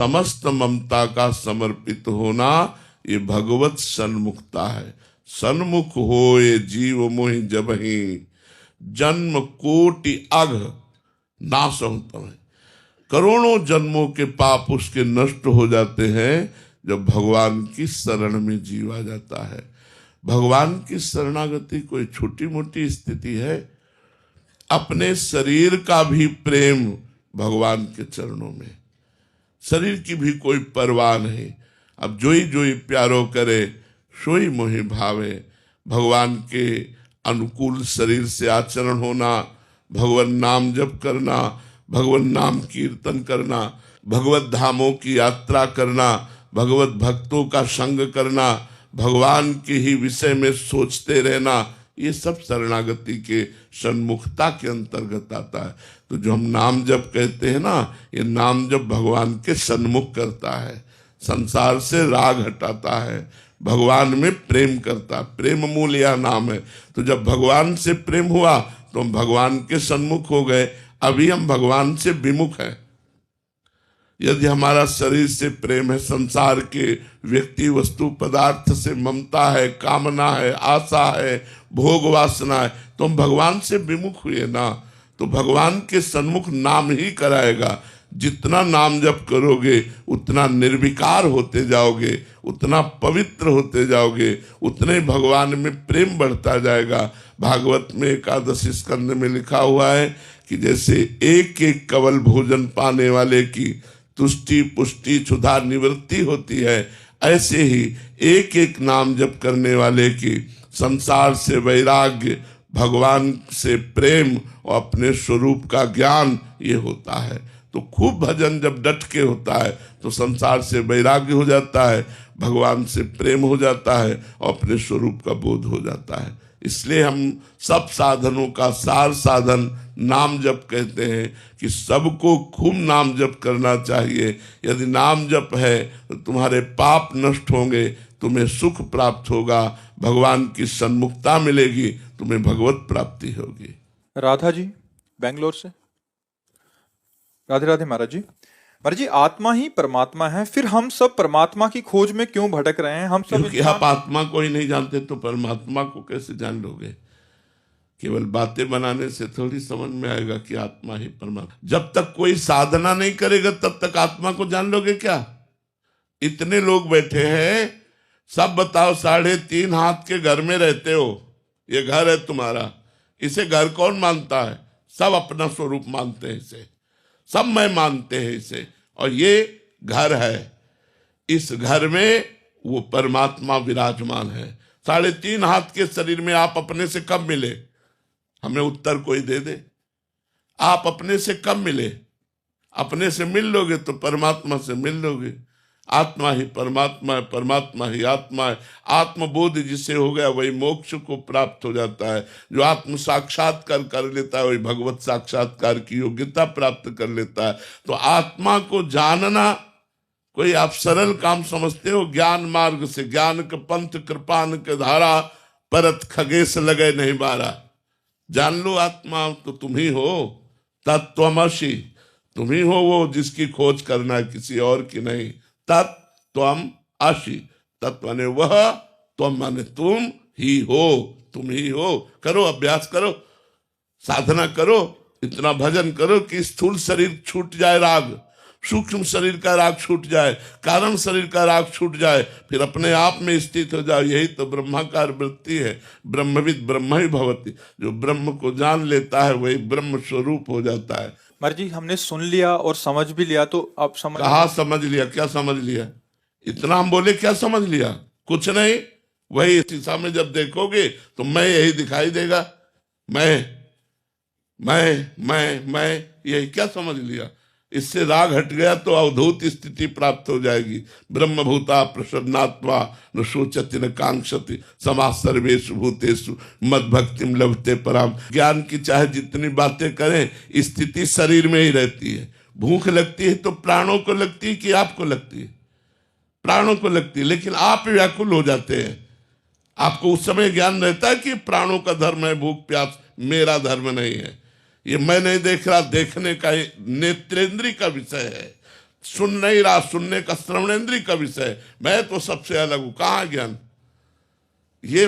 समस्त ममता का समर्पित होना ये भगवत सन्मुखता है। सन्मुख होए जीव मोहि जबहि, जन्म कोटि अघ नासहु तमहि। करोड़ों जन्मों के पाप उसके नष्ट हो जाते हैं जब भगवान की शरण में जीव आ जाता है। भगवान की शरणागति कोई छोटी मोटी स्थिति है। अपने शरीर का भी प्रेम भगवान के चरणों में, शरीर की भी कोई परवाह नहीं। अब जोई जोई प्यारो करे सोई मोहि भावे। भगवान के अनुकूल शरीर से आचरण होना, भगवान नाम जप करना, भगवान नाम कीर्तन करना, भगवत धामों की यात्रा करना, भगवत भक्तों का संग करना, भगवान के ही विषय में सोचते रहना, ये सब शरणागति के सन्मुखता के अंतर्गत आता है। तो जो हम नाम जप कहते हैं ना, ये नाम जप भगवान के सन्मुख करता है, संसार से राग हटाता है, भगवान में प्रेम करता। प्रेम मूल यह नाम है। तो जब भगवान से प्रेम हुआ तो हम भगवान के सन्मुख हो गए। अभी हम भगवान से विमुख हैं। यदि हमारा शरीर से प्रेम है, संसार के व्यक्ति वस्तु पदार्थ से ममता है, कामना है, आशा है, भोग वासना है, तो हम भगवान से विमुख हुए ना। तो भगवान के सन्मुख नाम ही कराएगा। जितना नाम जप करोगे उतना निर्विकार होते जाओगे, उतना पवित्र होते जाओगे, उतने भगवान में प्रेम बढ़ता जाएगा। भागवत में एकादश स्कंद में लिखा हुआ है कि जैसे एक एक कवल भोजन पाने वाले की तुष्टि पुष्टि क्षुधा निवृत्ति होती है, ऐसे ही एक एक नाम जप करने वाले की संसार से वैराग्य, भगवान से प्रेम और अपने स्वरूप का ज्ञान ये होता है। तो खूब भजन जब डट के होता है तो संसार से वैराग्य हो जाता है, भगवान से प्रेम हो जाता है और अपने स्वरूप का बोध हो जाता है। इसलिए हम सब साधनों का सार साधन नाम जप कहते हैं कि सबको खूब नाम जप करना चाहिए। यदि नाम जप है तो तुम्हारे पाप नष्ट होंगे, तुम्हें सुख प्राप्त होगा, भगवान की सन्मुखता मिलेगी, तुम्हें भगवत प्राप्ति होगी। राधा जी बेंगलोर से। राधे राधे महाराज जी। महाराज जी, आत्मा ही परमात्मा है, फिर हम सब परमात्मा की खोज में क्यों भटक रहे हैं? हम सब क्योंकि आप आत्मा को ही नहीं जानते तो परमात्मा को कैसे जान लोगे? केवल बातें बनाने से थोड़ी समझ में आएगा कि आत्मा ही परमात्मा। जब तक कोई साधना नहीं करेगा तब तक आत्मा को जान लोगे क्या? इतने लोग बैठे हैं, सब बताओ, 3.5 हाथ के घर में रहते हो, ये घर है तुम्हारा, इसे घर कौन मानता है? सब अपना स्वरूप मानते हैं इसे, सब मैं मानते हैं इसे, और ये घर है। इस घर में वो परमात्मा विराजमान है। 3.5 हाथ के शरीर में आप अपने से कब मिले? हमें उत्तर कोई दे दे। आप अपने से कब मिले? अपने से मिल लोगे तो परमात्मा से मिल लोगे। आत्मा ही परमात्मा है, परमात्मा ही आत्मा है। आत्मबोध जिसे हो गया वही मोक्ष को प्राप्त हो जाता है। जो आत्म साक्षात्कार कर लेता है वही भगवत साक्षात्कार की योग्यता प्राप्त कर लेता है। तो आत्मा को जानना कोई आप सरल काम समझते हो? ज्ञान मार्ग से, ज्ञान के पंथ कृपान के धारा, परत खगेश लगे नहीं बारा। जान लो आत्मा तो तुम ही हो, तत्त्वमसि, तुम ही हो वो जिसकी खोज करना है, किसी और की नहीं। तत्त्वम असि, तत्व माने वह, त्वम माने तुम ही हो, तुम ही हो। करो, अभ्यास करो, साधना करो, इतना भजन करो कि स्थूल शरीर छूट जाए राग, सूक्ष्म शरीर का राग छूट जाए, कारण शरीर का राग छूट जाए, फिर अपने आप में स्थित हो जाए। यही तो ब्रह्माकार वृत्ति है। ब्रह्मविद ब्रह्म ही भवति। जो ब्रह्म को जान लेता है वही ब्रह्म स्वरूप हो जाता है। महाराज जी, हमने सुन लिया और समझ भी लिया, तो अब समझ कहाँ समझ लिया? क्या समझ लिया? इतना हम बोले, क्या समझ लिया? कुछ नहीं। वही शीशा में जब देखोगे तो मैं यही दिखाई देगा, मैं यही। क्या समझ लिया? इससे राग हट गया तो अवधूत स्थिति प्राप्त हो जाएगी। ब्रह्मभूता प्रसन्नात्मा न शोचति न कांक्षति समा सर्वेषु भूतेषु मद भक्तिम लभते पराम। ज्ञान की चाहे जितनी बातें करें, स्थिति शरीर में ही रहती है। भूख लगती है तो प्राणों को लगती है कि आपको लगती है? प्राणों को लगती है, लेकिन आप व्याकुल हो जाते हैं। आपको उस समय ज्ञान रहता है कि प्राणों का धर्म है भूख प्यास, मेरा धर्म नहीं है। ये मैं नहीं देख रहा, देखने का नेत्रेंद्रिय का विषय है। सुन नहीं रहा, सुनने का श्रवणेंद्रिय का विषय, मैं तो सबसे अलग हूं, कहाँ ज्ञान? ये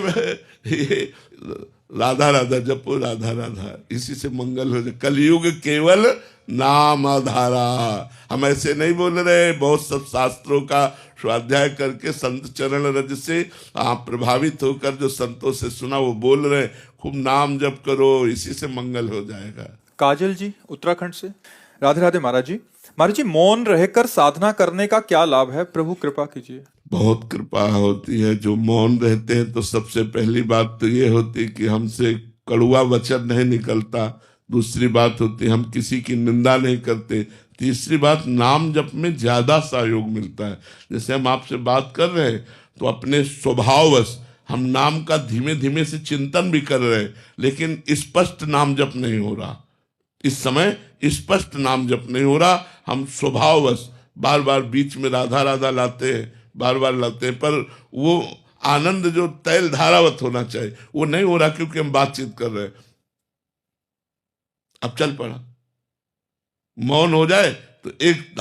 राधा राधा जपो, राधा राधा, इसी से मंगल हो जाए। कलयुग केवल नाम आधारा। हम ऐसे नहीं बोल रहे, बहुत सब शास्त्रों का स्वाध्याय करके संत चरण रज से आप प्रभावित होकर जो संतों से सुना वो बोल रहे, खूब नाम जप करो, इसी से मंगल हो जाएगा। काजल जी उत्तराखंड से, राधे राधे महाराज जी। महाराज जी, मौन रहकर साधना करने का क्या लाभ है? प्रभु कृपा कीजिए। बहुत कृपा होती है। जो मौन रहते हैं तो सबसे पहली बात तो ये होती है कि हमसे कड़वा वचन नहीं निकलता। दूसरी बात होती है हम किसी की निंदा नहीं करते। तीसरी बात, नाम जप में ज्यादा सहयोग मिलता है। जैसे हम आपसे बात कर रहे हैं तो अपने स्वभाववश हम नाम का धीमे धीमे से चिंतन भी कर रहे हैं, लेकिन स्पष्ट नाम जप नहीं हो रहा। इस समय स्पष्ट नाम जप नहीं हो रहा। हम स्वभाववश बार बार बीच में राधा राधा लाते हैं, बार बार लाते हैं, पर वो आनंद जो तैल धारावत होना चाहिए वो नहीं हो रहा, क्योंकि हम बातचीत कर रहे हैं। अब चल पड़ा, मौन हो जाए तो एक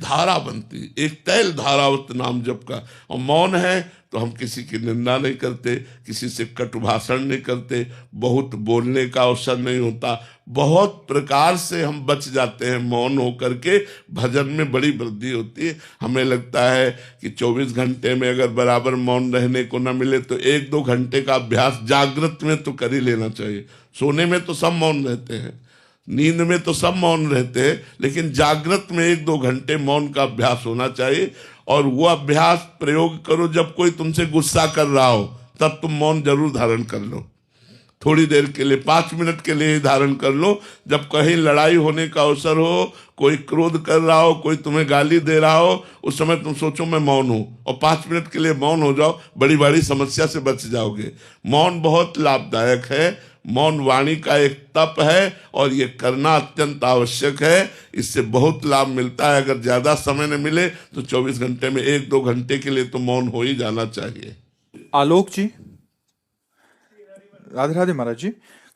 धारा बनती, एक तैल धारावत नाम जप का। और मौन है तो हम किसी की निंदा नहीं करते, किसी से कटु भाषण नहीं करते, बहुत बोलने का अवसर नहीं होता, बहुत प्रकार से हम बच जाते हैं। मौन होकर के भजन में बड़ी वृद्धि होती है। हमें लगता है कि 24 घंटे में अगर बराबर मौन रहने को न मिले तो 1-2 घंटे का अभ्यास जागृत में तो कर ही लेना चाहिए। सोने में तो सब मौन रहते हैं, नींद में तो सब मौन रहते हैं, लेकिन जागृत में 1-2 घंटे मौन का अभ्यास होना चाहिए। और वो अभ्यास प्रयोग करो जब कोई तुमसे गुस्सा कर रहा हो, तब तुम मौन जरूर धारण कर लो। थोड़ी देर के लिए, 5 मिनट के लिए ही धारण कर लो। जब कहीं लड़ाई होने का अवसर हो, कोई क्रोध कर रहा हो, कोई तुम्हें गाली दे रहा हो, उस समय तुम सोचो मैं मौन हूं, और 5 मिनट के लिए मौन हो जाओ, बड़ी बड़ी समस्या से बच जाओगे। मौन बहुत लाभदायक है। मौन वाणी का एक तप है और ये करना अत्यंत आवश्यक है। इससे बहुत लाभ मिलता है। अगर ज्यादा समय न मिले तो 24 घंटे में 1-2 घंटे के लिए तो मौन हो ही जाना चाहिए। आलोक जी, राधे राधे महाराज जी।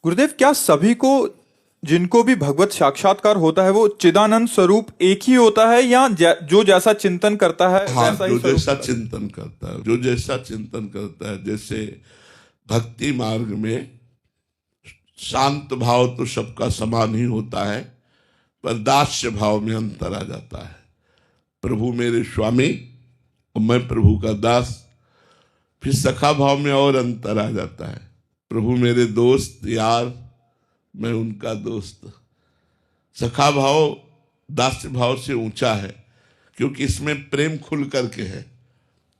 गुरुदेव, क्या सभी को, जिनको भी भगवत साक्षात्कार होता है, वो चिदानंद स्वरूप एक ही होता है, या जो जैसा चिंतन करता है वैसा ही जो स्वरूप जैसा होता है? चिंतन करता है, जो जैसा चिंतन करता है। जैसे भक्ति मार्ग में शांत भाव तो सबका समान ही होता है, पर दास्य भाव में अंतर आ जाता है। प्रभु मेरे स्वामी और मैं प्रभु का दास। फिर सखा भाव में और अंतर आ जाता है। प्रभु मेरे दोस्त यार, मैं उनका दोस्त। सखा भाव दास्य भाव से ऊंचा है, क्योंकि इसमें प्रेम खुल करके है।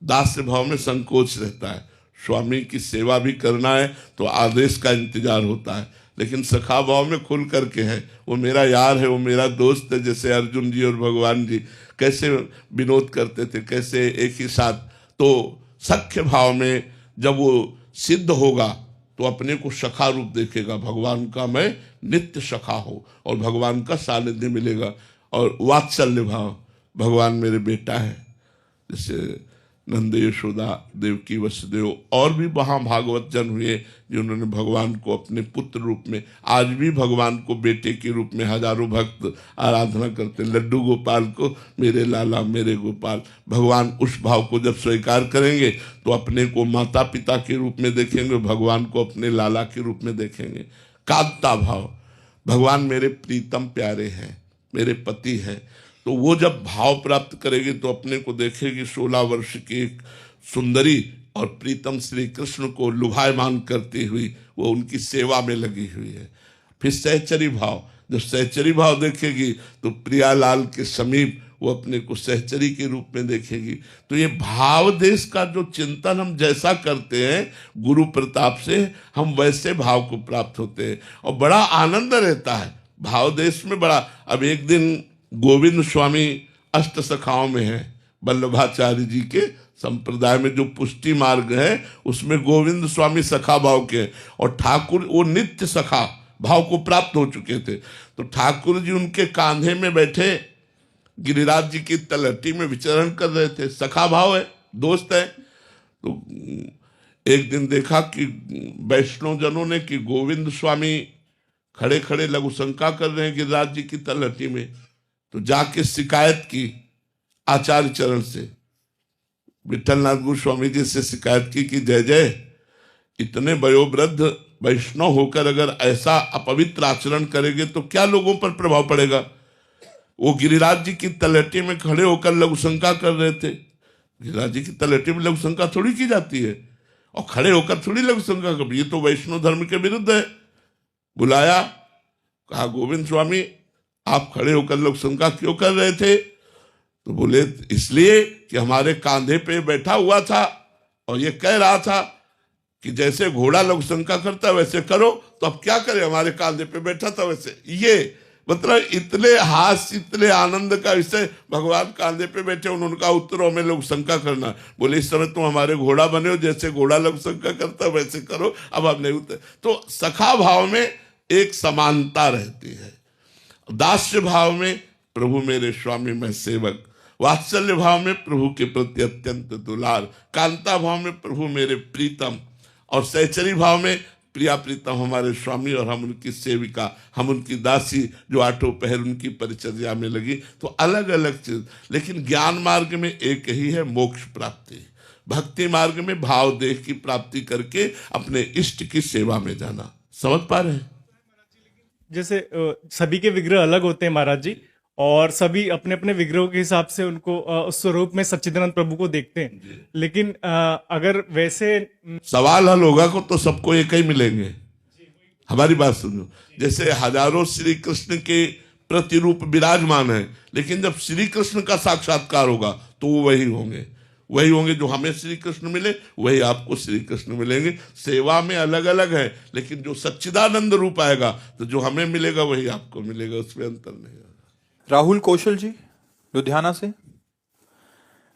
दास्य भाव में संकोच रहता है। स्वामी की सेवा भी करना है तो आदेश का इंतजार होता है, लेकिन सखा भाव में खुल करके है, वो मेरा यार है, वो मेरा दोस्त है। जैसे अर्जुन जी और भगवान जी कैसे विनोद करते थे, कैसे एक ही साथ। तो सख्य भाव में जब वो सिद्ध होगा तो अपने को सखा रूप देखेगा, भगवान का मैं नित्य सखा हो और भगवान का सानिध्य मिलेगा। और वात्सल्य भाव, भगवान मेरे बेटा है, जैसे नंद यशोदा, देवकी वसुदेव, और भी वहाँ भागवत जन हुए जिन्होंने भगवान को अपने पुत्र रूप में, आज भी भगवान को बेटे के रूप में हजारों भक्त आराधना करते। लड्डू गोपाल को मेरे लाला मेरे गोपाल। भगवान उस भाव को जब स्वीकार करेंगे तो अपने को माता पिता के रूप में देखेंगे, भगवान को अपने लाला के रूप में देखेंगे। कांता भाव, भगवान मेरे प्रीतम प्यारे हैं, मेरे पति हैं। तो वो जब भाव प्राप्त करेगी तो अपने को देखेगी 16 वर्ष की एक सुंदरी और प्रीतम श्री कृष्ण को लुभायमान करती हुई वो उनकी सेवा में लगी हुई है। फिर सहचरी भाव, जब सहचरी भाव देखेगी तो प्रियालाल के समीप वो अपने को सहचरी के रूप में देखेगी। तो ये भाव देश का जो चिंतन हम जैसा करते हैं गुरु प्रताप से, हम वैसे भाव को प्राप्त होते हैं और बड़ा आनंद रहता है भाव देश में। बड़ा, अब एक दिन गोविंद स्वामी अष्ट सखाओं में है, वल्लभाचार्य जी के संप्रदाय में जो पुष्टि मार्ग है उसमें गोविंद स्वामी सखा भाव के, और ठाकुर वो नित्य सखा भाव को प्राप्त हो चुके थे। तो ठाकुर जी उनके कांधे में बैठे गिरिराज जी की तलहटी में विचरण कर रहे थे। सखा भाव है, दोस्त है। तो एक दिन देखा कि वैष्णव जनों ने कि गोविंद स्वामी खड़े खड़े लघु शंका कर रहे हैं गिरिराज जी की तलहटी में। तो जाके शिकायत की आचार्य चरण से, विठलनाथ गोस्वामी जी से शिकायत की कि जय जय, इतने वयोवृद्ध वैष्णव होकर अगर ऐसा अपवित्र आचरण करेंगे तो क्या लोगों पर प्रभाव पड़ेगा। वो गिरिराज जी की तलहटी में खड़े होकर लघुशंका कर रहे थे। गिरिराज जी की तलहटी में लघुशंका थोड़ी की जाती है, और खड़े होकर थोड़ी लघुशंका कर, ये तो वैष्णव धर्म के विरुद्ध है। बुलाया, कहा गोविंद स्वामी आप खड़े होकर लघुशंका क्यों कर रहे थे। तो बोले इसलिए कि हमारे कांधे पे बैठा हुआ था और ये कह रहा था कि जैसे घोड़ा लघुशंका करता है वैसे करो, तो अब क्या करें, हमारे कांधे पे बैठा था वैसे। ये मतलब इतने हास्य, इतने आनंद का विषय, भगवान कांधे पे बैठे, उनका उत्तरों में लघुशंका करना। बोले इस समय तुम हमारे घोड़ा बने हो, जैसे घोड़ा लघुशंका करता है वैसे करो, अब हम नहीं उतर। तो सखा भाव में एक समानता रहती है, दास्य भाव में प्रभु मेरे स्वामी मैं सेवक, वात्सल्य भाव में प्रभु के प्रति अत्यंत दुलार, कांता भाव में प्रभु मेरे प्रीतम, और सहचरी भाव में प्रिया प्रीतम हमारे स्वामी और हम उनकी सेविका, हम उनकी दासी जो आठों पहर उनकी परिचर्या में लगी। तो अलग अलग चीज, लेकिन ज्ञान मार्ग में एक ही है, मोक्ष प्राप्ति। भक्ति मार्ग में भाव देह की प्राप्ति करके अपने इष्ट की सेवा में जाना। समझ पा रहे हैं? जैसे सभी के विग्रह अलग होते हैं महाराज जी, और सभी अपने अपने विग्रहों के हिसाब से उनको उस स्वरूप में सच्चिदानंद प्रभु को देखते हैं। लेकिन अगर वैसे सवाल हल होगा को तो सबको एक ही मिलेंगे। हमारी बात सुनो, जैसे हजारों श्री कृष्ण के प्रतिरूप विराजमान है, लेकिन जब श्री कृष्ण का साक्षात्कार होगा तो वो वही होंगे जो हमें श्री कृष्ण मिले, वही आपको श्री कृष्ण मिलेंगे। सेवा में अलग अलग है, लेकिन जो सच्चिदानंद रूप आएगा तो जो हमें मिलेगा वही आपको मिलेगा, उसमें अंतर नहीं है। राहुल कौशल जी लुधियाना से।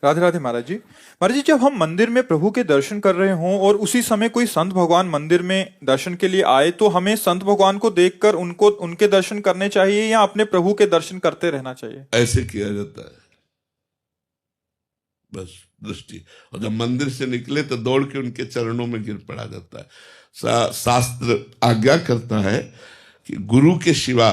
राधे राधे महाराज जी। महाराज जी, जब हम मंदिर में प्रभु के दर्शन कर रहे हों और उसी समय कोई संत भगवान मंदिर में दर्शन के लिए आए, तो हमें संत भगवान को देखकर उनके दर्शन करने चाहिए या अपने प्रभु के दर्शन करते रहना चाहिए? ऐसे किया जाता है बस दृष्टि, और जब मंदिर से निकले तो दौड़ के उनके चरणों में गिर पड़ा जाता है। शास्त्र आज्ञा करता है कि गुरु के सिवा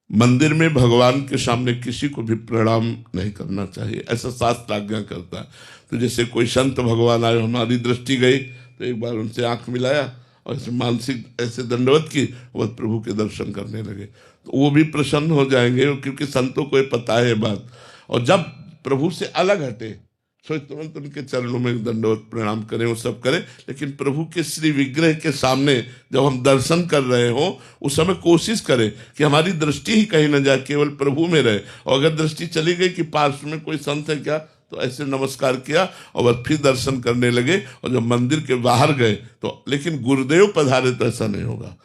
मंदिर में भगवान के सामने किसी को भी प्रणाम नहीं करना चाहिए, ऐसा शास्त्र आज्ञा करता है। तो जैसे कोई संत भगवान आए, हमारी दृष्टि गई तो एक बार उनसे आंख मिलाया और ऐसे मानसिक ऐसे दंडवत की, वह प्रभु के दर्शन करने लगे, तो वो भी प्रसन्न हो जाएंगे, क्योंकि संतों को ये पता है बात। और जब प्रभु से अलग हटे सो तुरंत उनके चरणों में दंडवत प्रणाम करें, वो सब करें। लेकिन प्रभु के श्री विग्रह के सामने जब हम दर्शन कर रहे हो उस समय कोशिश करें कि हमारी दृष्टि ही कहीं न जाए, केवल प्रभु में रहे। और अगर दृष्टि चली गई कि पार्श्व में कोई संत है क्या, तो ऐसे नमस्कार किया और बस फिर दर्शन करने लगे। और जब मंदिर के बाहर गए तो, लेकिन गुरुदेव पधारे तो ऐसा नहीं होगा।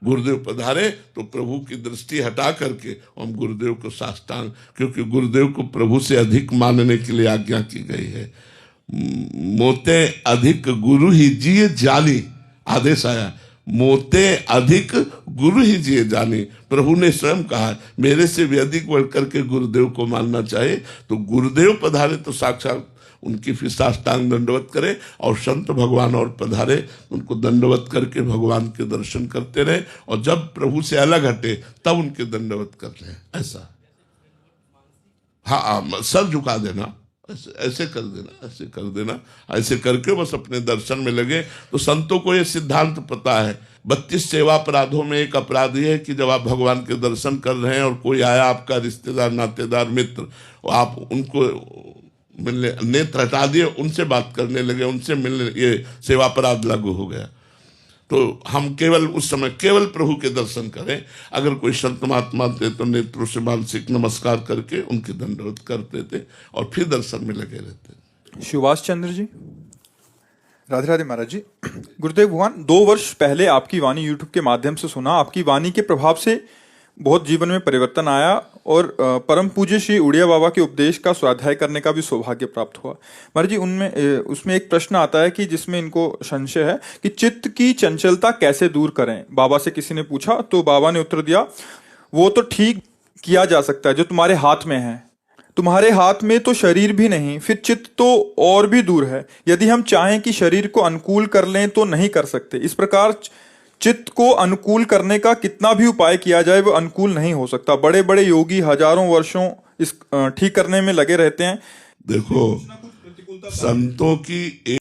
गुरुदेव पधारे तो प्रभु की दृष्टि हटा करके हम गुरुदेव को साष्टांग, क्योंकि गुरुदेव को प्रभु से अधिक मानने के लिए आज्ञा की गई है। मोते अधिक गुरु ही जिए जानी, आदेश आया, मोते अधिक गुरु ही जिए जानी। प्रभु ने स्वयं कहा मेरे से भी अधिक बढ़ करके गुरुदेव को मानना चाहिए। तो गुरुदेव पधारे तो साक्षात उनकी फिर साष्टांग दंडवत करें, और संत भगवान और पधारे उनको दंडवत करके भगवान के दर्शन करते रहे। और जब प्रभु से अलग हटे तब उनके दंडवत कर रहे, ऐसा। हाँ, सर झुका देना, ऐसे कर देना, ऐसे कर देना, ऐसे करके बस अपने दर्शन में लगे। तो संतों को ये सिद्धांत पता है। 32 सेवा अपराधों में एक अपराध ये है कि जब आप भगवान के दर्शन कर रहे हैं और कोई आया आपका रिश्तेदार, नातेदार, मित्र, आप उनको मिलने, नेत्र हटा दिए, उनसे बात करने लगे, उनसे मिलने, ये सेवा अपराध लागू हो गया। तो हम केवल उस समय केवल प्रभु के दर्शन करें। अगर कोई संत महात्मा थे तो नेत्रों से मानसिक नमस्कार करके उनके दंडवत करते थे और फिर दर्शन में लगे रहते। सुभाष चंद्र जी। राधे राधे महाराज जी। गुरुदेव भगवान, 2 वर्ष पहले आपकी वाणी यूट्यूब के माध्यम से सुना। आपकी वाणी के प्रभाव से बहुत जीवन में परिवर्तन आया और परम पूज्य श्री उड़िया बाबा के उपदेश का स्वाध्याय करने का भी सौभाग्य प्राप्त हुआ। महाराज जी, उसमें एक प्रश्न आता है कि जिसमें इनको संशय है कि चित्त की चंचलता कैसे दूर करें। बाबा से किसी ने पूछा तो बाबा ने उत्तर दिया, वो तो ठीक किया जा सकता है जो तुम्हारे हाथ में है। तुम्हारे हाथ में तो शरीर भी नहीं, फिर चित्त तो और भी दूर है। यदि हम चाहें कि शरीर को अनुकूल कर लें तो नहीं कर सकते। इस प्रकार चित्त को अनुकूल करने का कितना भी उपाय किया जाए वो अनुकूल नहीं हो सकता। बड़े बड़े योगी हजारों वर्षों इस ठीक करने में लगे रहते हैं। देखो, संतों की